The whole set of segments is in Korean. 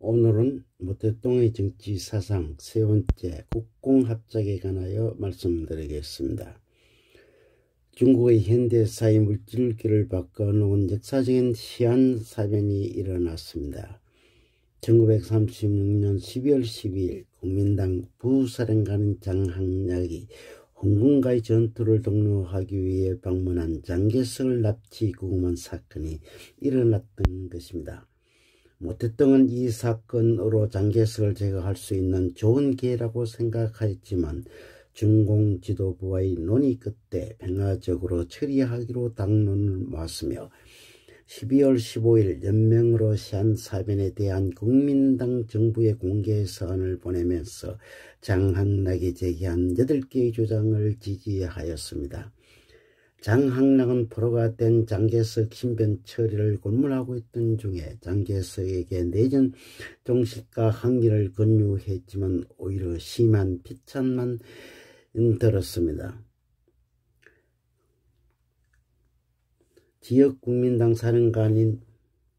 오늘은 모택동의 정치 사상 세 번째 국공합작에 관하여 말씀드리겠습니다. 중국의 현대사의 물질기를 바꿔놓은 역사적인 시한사변이 일어났습니다. 1936년 12월 12일 국민당 부사령관인 장항락이 홍콩과의 전투를 독려하기 위해 방문한 장개석을 납치 구금한 사건이 일어났던 것입니다. 모택동은 이 사건으로 장개석을 제거할 수 있는 좋은 기회라고 생각하였지만 중공 지도부와의 논의 끝에 평화적으로 처리하기로 당론을 모았으며 12월 15일 연명으로 시한사변에 대한 국민당 정부의 공개 서한을 보내면서 장항락이 제기한 8개의 주장을 지지하였습니다. 장항락은 포로가 된 장개석 신변 처리를 고문하고 있던 중에 장개석에게 내전 종식과 항의를 권유했지만 오히려 심한 비판만 들었습니다. 지역국민당 사령관인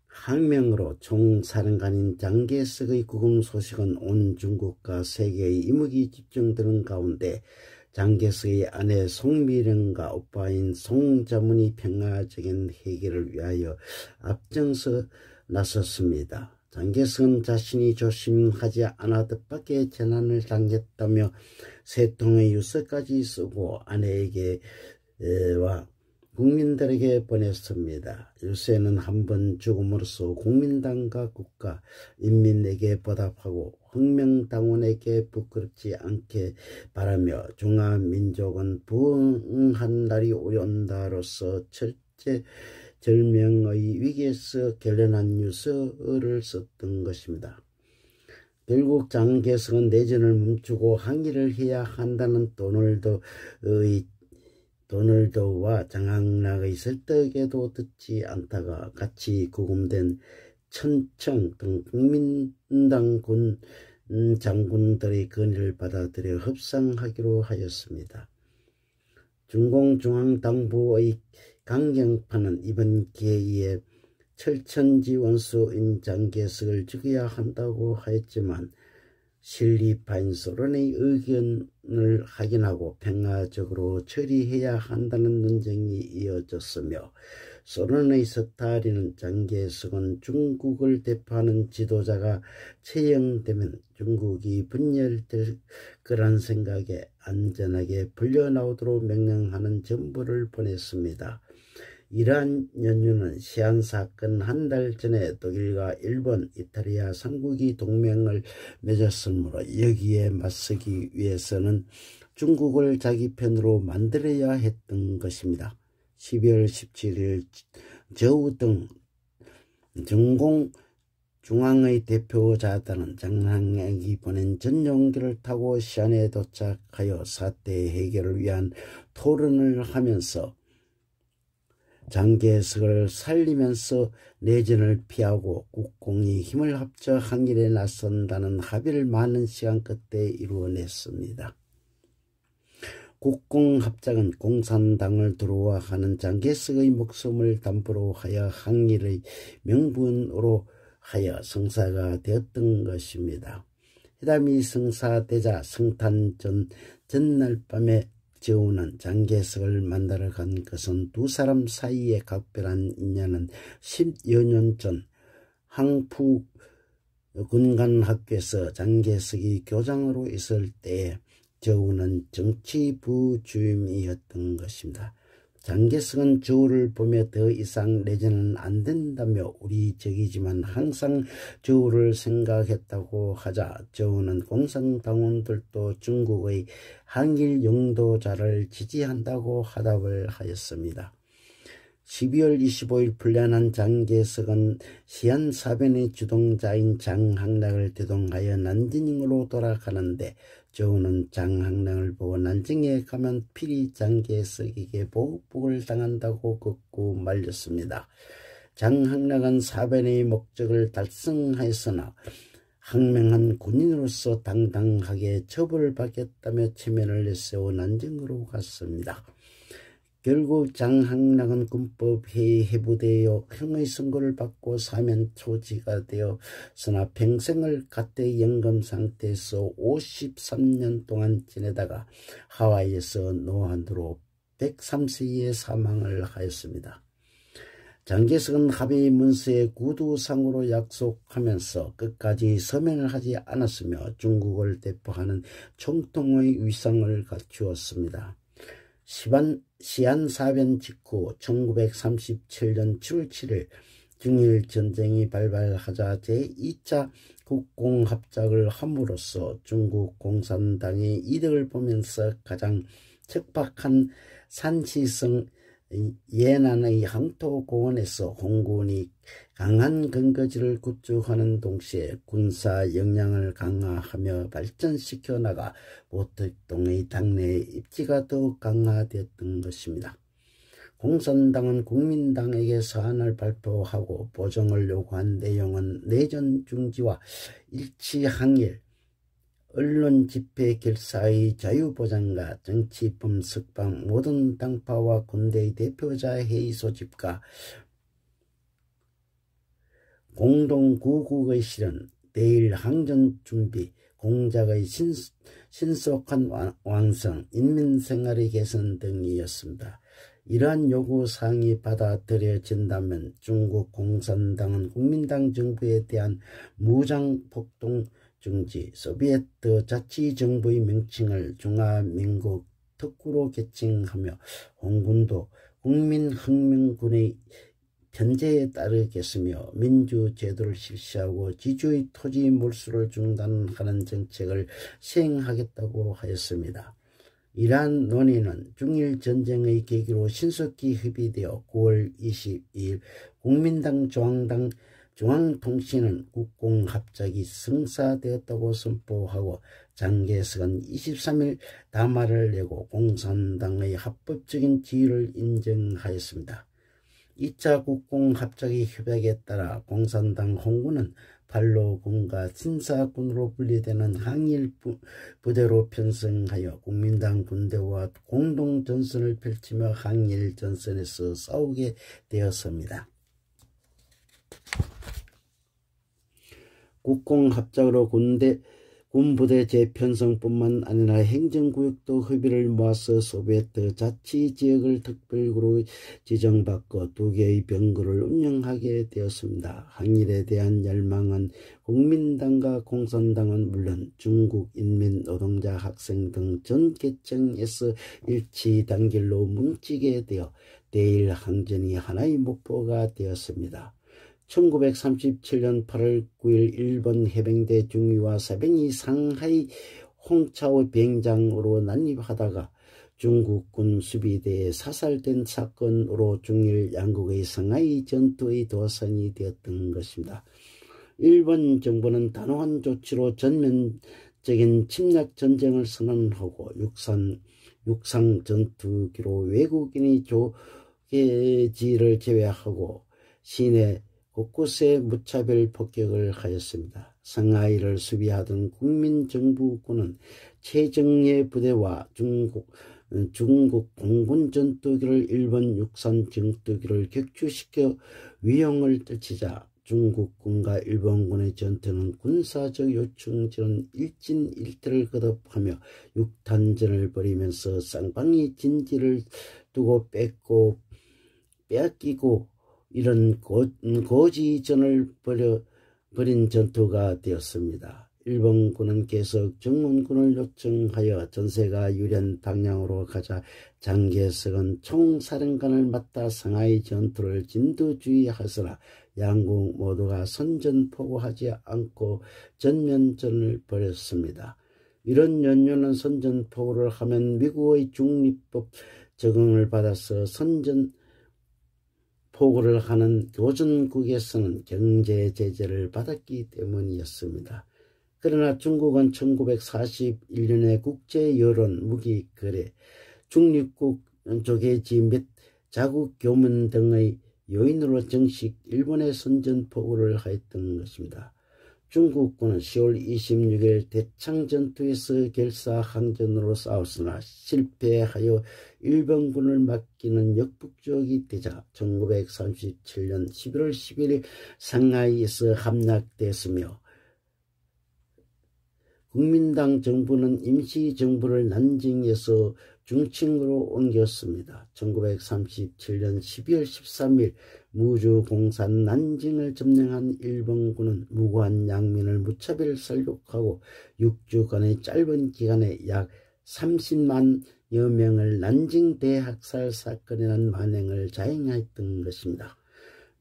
항명으로 총사령관인 장개석의 구금 소식은 온 중국과 세계의 이목이 집중되는 가운데 장개석의 아내 송미령과 오빠인 송자문이 평화적인 해결을 위하여 앞장서 나섰습니다. 장개석은 자신이 조심하지 않아 뜻밖의 재난을 당했다며 세 통의 유서까지 쓰고 아내에게와 국민들에게 보냈습니다. 유서에는 한번 죽음으로써 국민당과 국가, 인민에게 보답하고 혁명당원에게 부끄럽지 않게 바라며 중화민족은 부흥한 날이 오리 온다로서 절명의 위기에서 결련한 유서를 썼던 것입니다. 결국 장개석은 내전을 멈추고 항의를 해야 한다는 도널드와 장항락의 설득에도 듣지 않다가 같이 구금된 천청 등 국민당 군 장군들의 건의를 받아들여 협상하기로 하였습니다. 중공중앙당부의 강경파는 이번 기회에 철천지 원수인 장개석을 죽여야 한다고 하였지만 실리파인 소련의 의견을 확인하고 평화적으로 처리해야 한다는 논쟁이 이어졌으며 소련의 스탈린은 장개석은 중국을 대표하는 지도자가 채용되면 중국이 분열될 거란 생각에 안전하게 풀려나오도록 명령하는 전부를 보냈습니다. 이러한 연유는 시한사건 한 달 전에 독일과 일본, 이탈리아 3국이 동맹을 맺었으므로 여기에 맞서기 위해서는 중국을 자기 편으로 만들어야 했던 것입니다. 12월 17일 저우 등 중공 중앙의 대표자들은 장항락이 보낸 전용기를 타고 시안에 도착하여 사태 해결을 위한 토론을 하면서 장개석을 살리면서 내전을 피하고 국공이 힘을 합쳐 항일에 나선다는 합의를 많은 시간 끝에 이루어냈습니다. 국공합작은 공산당을 두려워하는 장개석의 목숨을 담보로 하여 항일의 명분으로 하여 성사가 되었던 것입니다. 회담이 성사되자 성탄 전날 밤에 저우는 장개석을 만나러 간 것은 두 사람 사이에 각별한 인연은 10여 년 전 항푸 군관학교에서 장개석이 교장으로 있을 때에 저우는 정치부 주임이었던 것입니다. 장개석은 저우를 보며 더 이상 내전은 안 된다며 우리 적이지만 항상 저우를 생각했다고 하자 저우는 공산당원들도 중국의 항일 용도자를 지지한다고 화답을 하였습니다. 12월 25일 풀려난 장개석은 시한사변의 주동자인 장항락을 대동하여 난징으로 돌아가는데 저우는 장항락을 보고 난징에 가면 필히 장개석에게 보복을 당한다고 걷고 말렸습니다. 장항락은 사변의 목적을 달성하였으나 항명한 군인으로서 당당하게 처벌을 받겠다며 체면을 내세워 난징으로 갔습니다. 결국 장항락은 군법회의 해부되어 형의 선고를 받고 사면 초지가 되었으나 평생을 갓대 연금 상태에서 53년 동안 지내다가 하와이에서 노안으로 103세에 사망을 하였습니다. 장개석은 합의 문서에 구두상으로 약속하면서 끝까지 서명을 하지 않았으며 중국을 대표하는 총통의 위상을 갖추었습니다. 시안사변 직후 1937년 7월 7일 중일전쟁이 발발하자 제2차 국공합작을 함으로써 중국 공산당의 이득을 보면서 가장 척박한 산시성 예난의 항토공원에서 홍군이 강한 근거지를 구축하는 동시에 군사 역량을 강화하며 발전시켜 나가 모택동의 당내 입지가 더욱 강화되었던 것입니다. 공산당은 국민당에게 사안을 발표하고 보정을 요구한 내용은 내전 중지와 일치항일, 언론 집회 결사의 자유보장과 정치범 석방, 모든 당파와 군대의 대표자 회의 소집과 공동구국의 실현, 내일 항전 준비, 공작의 신속한 완성, 인민생활의 개선 등이었습니다. 이러한 요구사항이 받아들여진다면 중국 공산당은 국민당 정부에 대한 무장폭동 중지, 소비에트 자치정부의 명칭을 중화민국 특구로 개칭하며 홍군도 국민혁명군의 편제에 따르겠으며 민주제도를 실시하고 지주의 토지 몰수를 중단하는 정책을 시행하겠다고 하였습니다. 이러한 논의는 중일전쟁의 계기로 신속히 협의되어 9월 22일 국민당 중앙당 중앙통신은 국공합작이 성사되었다고 선포하고 장개석은 23일 담화를 내고 공산당의 합법적인 지위를 인정하였습니다. 2차 국공합작의 협약에 따라 공산당 홍군은 팔로군과 신사군으로 분리되는 항일 부대로 편성하여 국민당 군대와 공동전선을 펼치며 항일전선에서 싸우게 되었습니다. 국공합작으로 군부대 재편성뿐만 아니라 행정구역도 협의를 모아서 소비에트 자치지역을 특별구로 지정받고 2개의 병구를 운영하게 되었습니다. 항일에 대한 열망은 국민당과 공산당은 물론 중국 인민노동자 학생 등 전 계층에서 일치단결로 뭉치게 되어 대일 항전이 하나의 목표가 되었습니다. 1937년 8월 9일 일본 해병대 중위와 사병이 상하이 홍차오 비행장으로 난입하다가 중국군 수비대에 사살된 사건으로 중일 양국의 상하이 전투의 도산이 되었던 것입니다. 일본 정부는 단호한 조치로 전면적인 침략 전쟁을 선언하고 육상 전투기로 외국인의 조개지를 제외하고 시내 곳곳에 무차별 폭격을 하였습니다. 상하이를 수비하던 국민정부군은 최정예 부대와 중국 공군 전투기를 일본 육산 전투기를 격추시켜 위용을 떨치자 중국군과 일본군의 전투는 군사적 요충지는 일진일퇴를 거듭하며 육탄전을 벌이면서 쌍방이 진지를 두고 빼앗기고 이런 고지전을 벌인 전투가 되었습니다. 일본군은 계속 정원군을 요청하여 전세가 유리한 방향으로 가자 장개석은 총사령관을 맡아 상하이 전투를 진두지휘하으나 양국 모두가 선전포고하지 않고 전면전을 벌였습니다. 이런 연유는 선전포고를 하면 미국의 중립법 적용을 받아서 포고를 하는 교전국에서는 경제 제재를 받았기 때문이었습니다. 그러나 중국은 1941년에 국제 여론 무기 거래, 중립국 조개지 및 자국 교문 등의 요인으로 정식 일본에 선전포고를 하였던 것입니다. 중국군은 10월 26일 대창 전투에서 결사항전으로 싸웠으나 실패하여 일본군을 맡기는 역북족이 되자 1937년 11월 11일 상하이에서 함락됐으며 국민당 정부는 임시정부를 난징에서 중칭으로 옮겼습니다. 1937년 12월 13일 무주공산 난징을 점령한 일본군은 무고한 양민을 무차별 살육하고 6주간의 짧은 기간에 약 30만여 명을 난징 대학살 사건이라는 만행을 자행했던 것입니다.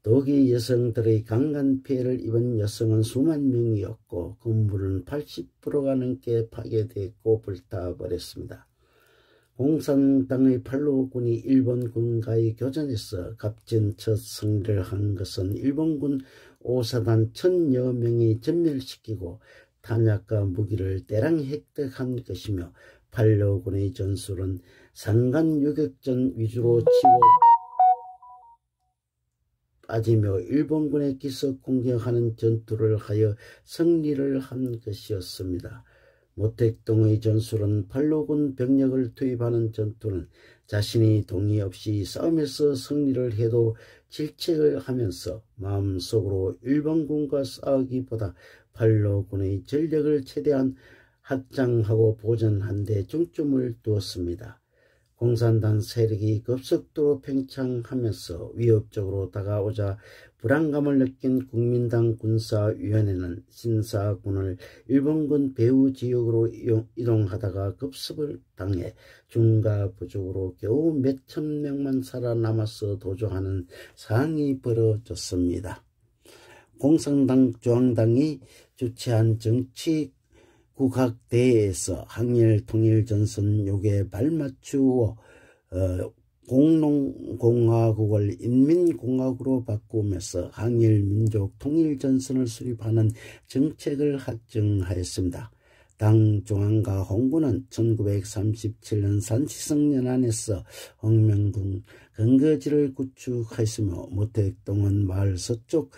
독일 여성들의 강간 피해를 입은 여성은 수만 명이었고 건물은 80%가 넘게 파괴됐고 불타버렸습니다. 공산당의 팔로군이 일본군과의 교전에서 값진 첫 승리를 한 것은 일본군 5사단 1000여 명이 전멸시키고 탄약과 무기를 대량 획득한 것이며 팔로군의 전술은 산간요격전 위주로 치고 빠지며 일본군의 기습 공격하는 전투를 하여 승리를 한 것이었습니다. 모택동의 전술은 팔로군 병력을 투입하는 전투는 자신이 동의 없이 싸움에서 승리를 해도 질책을 하면서 마음속으로 일본군과 싸우기보다 팔로군의 전력을 최대한 확장하고 보존한 데 중점을 두었습니다. 공산당 세력이 급속도로 팽창하면서 위협적으로 다가오자 불안감을 느낀 국민당 군사위원회는 신사군을 일본군 배후 지역으로 이동하다가 급습을 당해 중과 부족으로 겨우 몇천 명만 살아남아서 도주하는 상황이 벌어졌습니다. 공산당 중앙당이 주최한 정치 국학대회에서 항일통일전선 요구에 발맞추어 공농공화국을 인민공화국으로 바꾸면서 항일민족통일전선을 수립하는 정책을 확정하였습니다. 당 중앙과 홍군은 1937년 산시성연안에서 홍명군 근거지를 구축하였으며 모택동은 마을 서쪽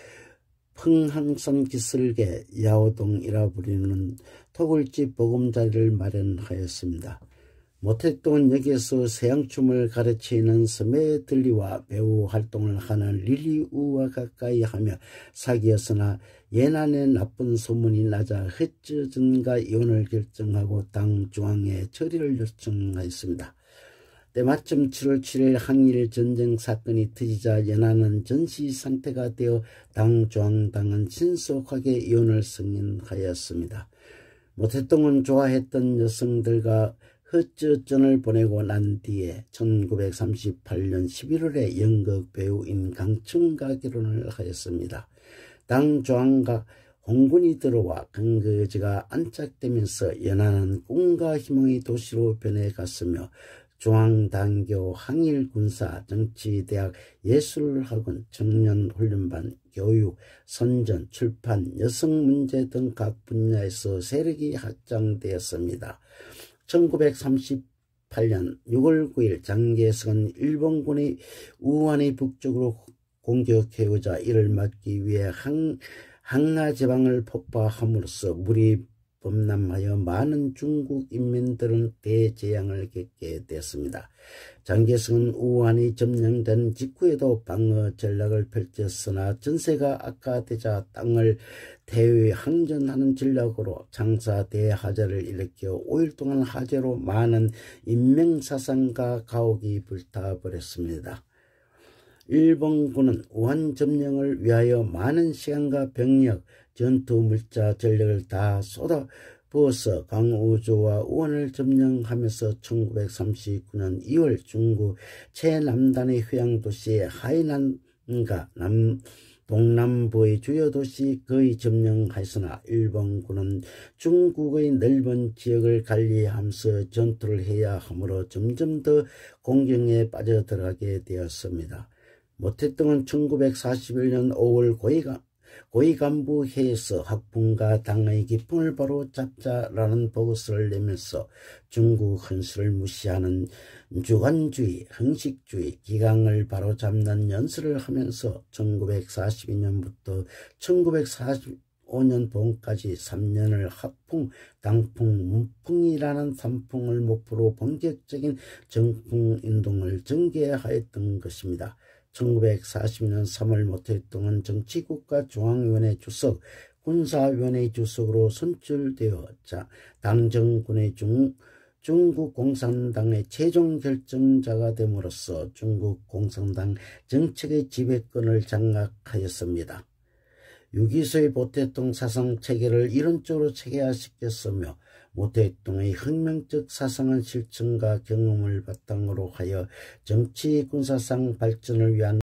평항산 기슭에 야오동이라 부르는 토굴집 보금자리를 마련하였습니다. 모택동은 여기에서 서양춤을 가르치는 스메들리와 배우 활동을 하는 릴리우와 가까이 하며 사귀었으나 예난의 나쁜 소문이 나자 흑저전과 이혼을 결정하고 당 중앙에 처리를 요청하였습니다. 때마침 7월 7일 항일전쟁 사건이 터지자 연안은 전시 상태가 되어 당 중앙당은 신속하게 이혼을 승인하였습니다. 모택동은 좋아했던 여성들과 흑저전을 보내고 난 뒤에 1938년 11월에 연극 배우인 강춘과 결혼을 하였습니다. 당 중앙과 홍군이 들어와 근거지가 안착되면서 연안은 꿈과 희망의 도시로 변해갔으며 중앙당교 항일군사 정치대학 예술학원 청년훈련반 교육 선전 출판 여성문제 등 각 분야에서 세력이 확장되었습니다. 1938년 6월 9일 장개석은 일본군이 우한의 북쪽으로 공격해오자 이를 막기 위해 항하제방을 폭파함으로써 물이 범람하여 많은 중국 인민들은 대재앙을 겪게 됐습니다. 장개석은 우한이 점령된 직후에도 방어 전략을 펼쳤으나 전세가 악화되자 땅을 대외항전하는 전략으로 장사 대하재를 일으켜 5일 동안 하재로 많은 인명사상과 가옥이 불타버렸습니다. 일본군은 우한 점령을 위하여 많은 시간과 병력, 전투 물자, 전력을 다 쏟아부어서 광우조와 우한을 점령하면서 1939년 2월 중국 최남단의 휴양도시 하이난과 동남부의 주요 도시 거의 점령하였으나 일본군은 중국의 넓은 지역을 관리하면서 전투를 해야 하므로 점점 더 공격에 빠져들어가게 되었습니다. 모택동은 1941년 5월 고위간부회에서 학풍과 당의 기풍을 바로 잡자라는 보고서를 내면서 중국 헌수를 무시하는 주관주의, 형식주의, 기강을 바로잡는 연설을 하면서 1942년부터 5년 보험까지 3년을 학풍, 당풍, 문풍이라는 3풍을 목표로 본격적인 정풍운동을 전개하였던 것입니다. 1940년 3월 모택동은 정치국가 중앙위원회 주석, 군사위원회 주석으로 선출되었자 당정군의 중국 공산당의 최종 결정자가 됨으로써 중국 공산당 정책의 지배권을 장악하였습니다. 유기소의 모택동 사상 체계를 이론적으로 체계화시켰으며 모택동의 혁명적 사상은 실천과 경험을 바탕으로 하여 정치 군사상 발전을 위한